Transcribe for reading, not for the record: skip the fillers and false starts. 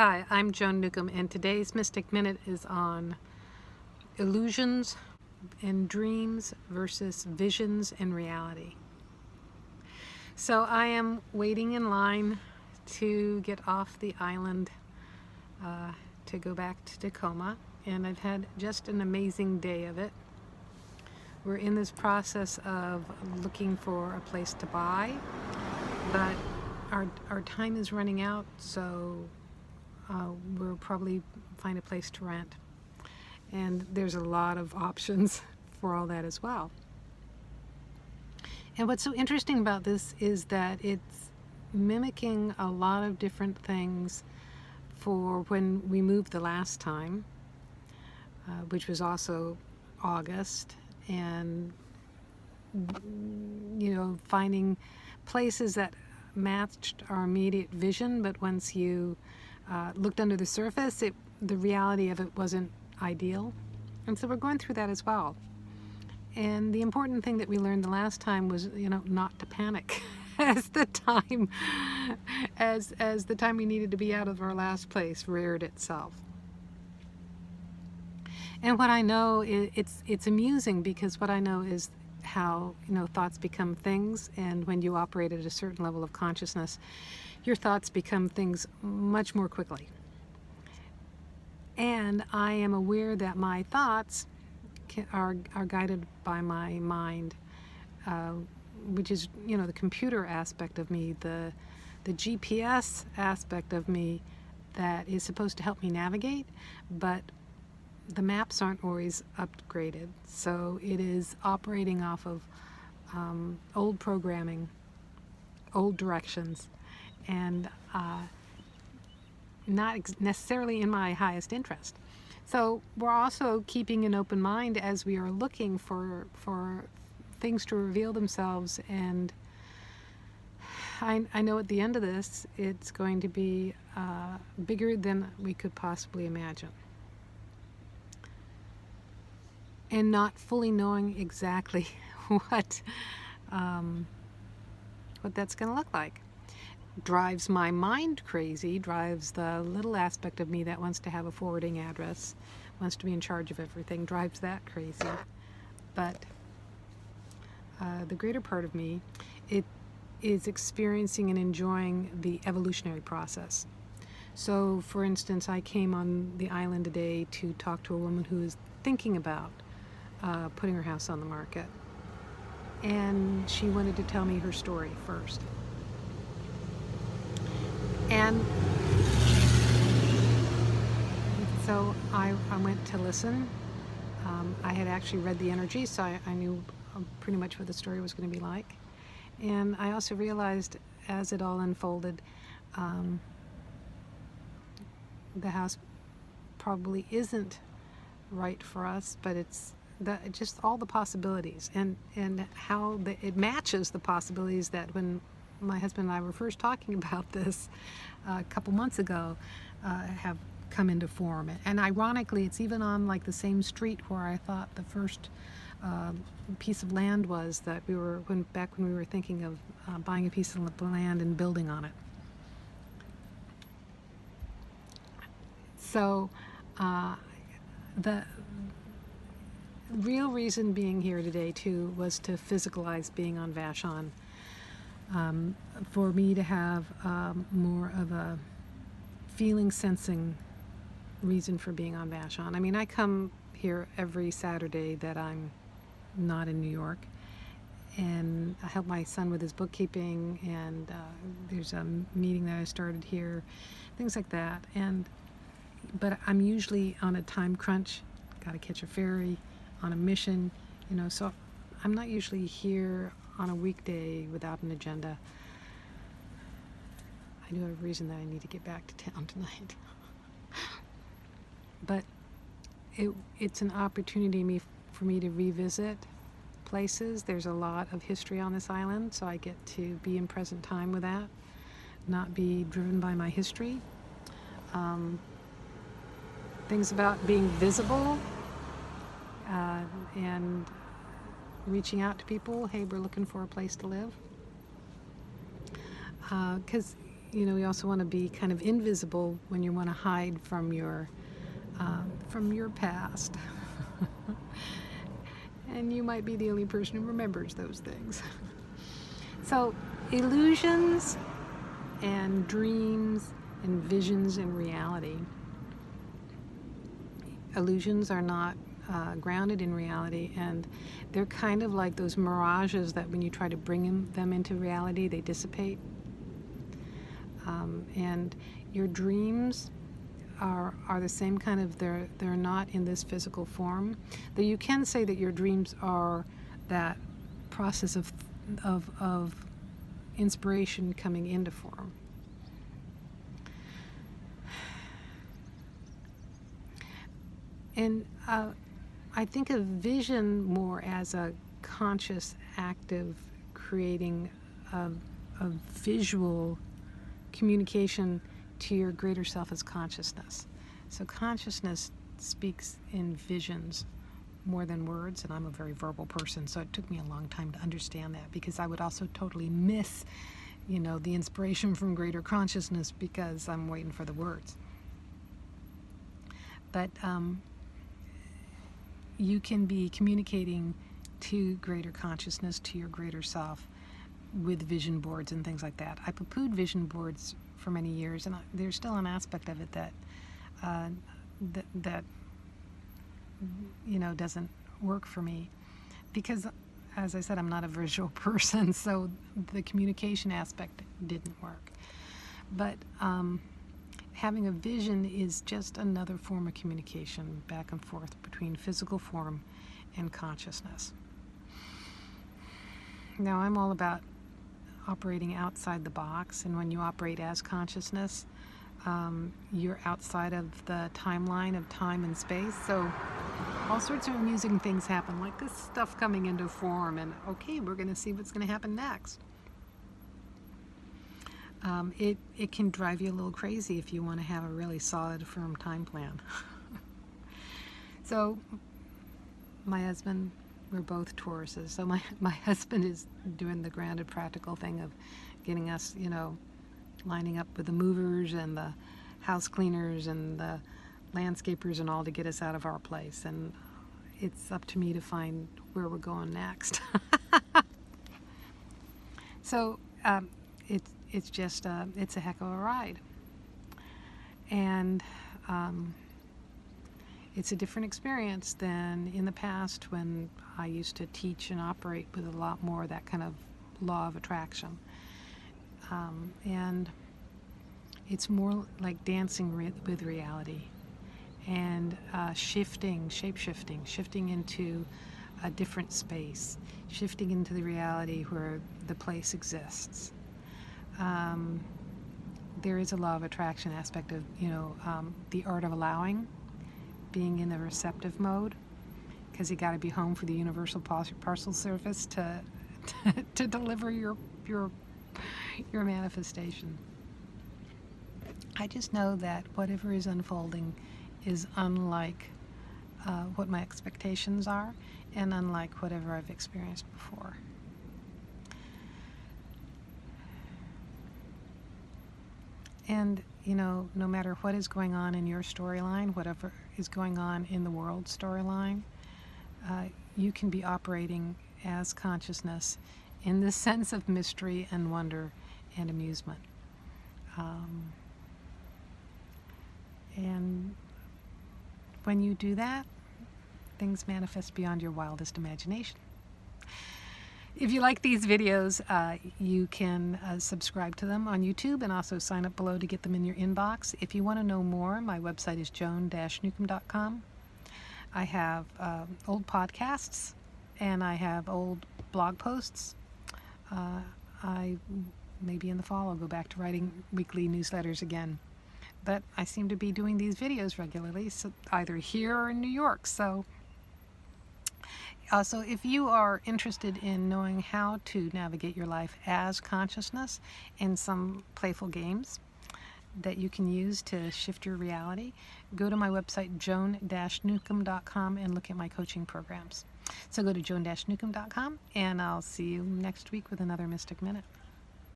Hi, I'm Joan Newcomb, and today's Mystic Minute is on illusions and dreams versus visions and reality. So I am waiting in line to get off the island to go back to Tacoma, and I've had just an amazing day of it. We're in this process of looking for a place to buy, but our time is running out, so we'll probably find a place to rent. And there's a lot of options for all that as well. And what's so interesting about this is that it's mimicking a lot of different things for when we moved the last time, which was also August, and finding places that matched our immediate vision, but once you looked under the surface, the reality of it wasn't ideal. And so we're going through that as well. And the important thing that we learned the last time was, not to panic as the time we needed to be out of our last place reared itself. And what I know it's amusing, because what I know is how thoughts become things, and when you operate at a certain level of consciousness, your thoughts become things much more quickly. And I am aware that my thoughts are guided by my mind, which is the computer aspect of me, the GPS aspect of me that is supposed to help me navigate, but the maps aren't always upgraded, so it is operating off of old programming, old directions, and not necessarily in my highest interest. So we're also keeping an open mind as we are looking for things to reveal themselves, and I know at the end of this it's going to be bigger than we could possibly imagine. And not fully knowing exactly what that's going to look like drives my mind crazy, drives the little aspect of me that wants to have a forwarding address, wants to be in charge of everything, drives that crazy. But the greater part of me, it is experiencing and enjoying the evolutionary process. So, for instance, I came on the island today to talk to a woman who is thinking about putting her house on the market. And she wanted to tell me her story first. And so I went to listen. I had actually read the energy, so I knew pretty much what the story was going to be like. And I also realized, as it all unfolded, the house probably isn't right for us, but it's just all the possibilities, and how it matches the possibilities that when my husband and I were first talking about this a couple months ago have come into form. And ironically, it's even on like the same street where I thought the first piece of land was that we were back when we were thinking of buying a piece of land and building on it. So the real reason being here today too was to physicalize being on Vashon, for me to have more of a feeling, sensing reason for being on Vashon. I mean, I come here every Saturday that I'm not in New York, and I help my son with his bookkeeping, and there's a meeting that I started here, things like that. But I'm usually on a time crunch, got to catch a ferry, on a mission, so I'm not usually here on a weekday without an agenda. I do have a reason that I need to get back to town tonight. But it's an opportunity for me to revisit places. There's a lot of history on this island, so I get to be in present time with that, not be driven by my history. Things about being visible, and reaching out to people. Hey, we're looking for a place to live. Because you also want to be kind of invisible when you want to hide from your past. And you might be the only person who remembers those things. So illusions and dreams and visions and reality. Illusions are not grounded in reality, and they're kind of like those mirages that when you try to bring them into reality, they dissipate. And your dreams are the same kind of, they're not in this physical form. Though you can say that your dreams are that process of inspiration coming into form. And I think of vision more as a conscious, active, creating a visual communication to your greater self as consciousness. So consciousness speaks in visions more than words, and I'm a very verbal person, so it took me a long time to understand that, because I would also totally miss, the inspiration from greater consciousness because I'm waiting for the words. But you can be communicating to greater consciousness, to your greater self, with vision boards and things like that. I poo-pooed vision boards for many years, and there's still an aspect of it that doesn't work for me, because, as I said, I'm not a visual person, so the communication aspect didn't work. But having a vision is just another form of communication back and forth between physical form and consciousness. Now, I'm all about operating outside the box, and when you operate as consciousness, you're outside of the timeline of time and space, so all sorts of amusing things happen, like this stuff coming into form, and okay, we're going to see what's going to happen next. It can drive you a little crazy if you want to have a really solid, firm time plan. So my husband, we're both Tauruses, so my husband is doing the grounded, practical thing of getting us, lining up with the movers and the house cleaners and the landscapers and all to get us out of our place, and it's up to me to find where we're going next. So it's just it's a heck of a ride, and it's a different experience than in the past when I used to teach and operate with a lot more of that kind of law of attraction. And it's more like dancing with reality, and shape-shifting, shifting into a different space, shifting into the reality where the place exists. There is a law of attraction aspect of, the art of allowing, being in the receptive mode, because you got to be home for the universal parcel service to deliver your manifestation. I just know that whatever is unfolding is unlike what my expectations are, and unlike whatever I've experienced before. And, no matter what is going on in your storyline, whatever is going on in the world storyline, you can be operating as consciousness in this sense of mystery and wonder and amusement. And when you do that, things manifest beyond your wildest imagination. If you like these videos, you can subscribe to them on YouTube and also sign up below to get them in your inbox. If you want to know more, my website is joan-newcomb.com. I have old podcasts, and I have old blog posts. Maybe in the fall I'll go back to writing weekly newsletters again. But I seem to be doing these videos regularly, so either here or in New York. So if you are interested in knowing how to navigate your life as consciousness in some playful games that you can use to shift your reality, go to my website, joan-newcomb.com, and look at my coaching programs. So go to joan-newcomb.com, and I'll see you next week with another Mystic Minute.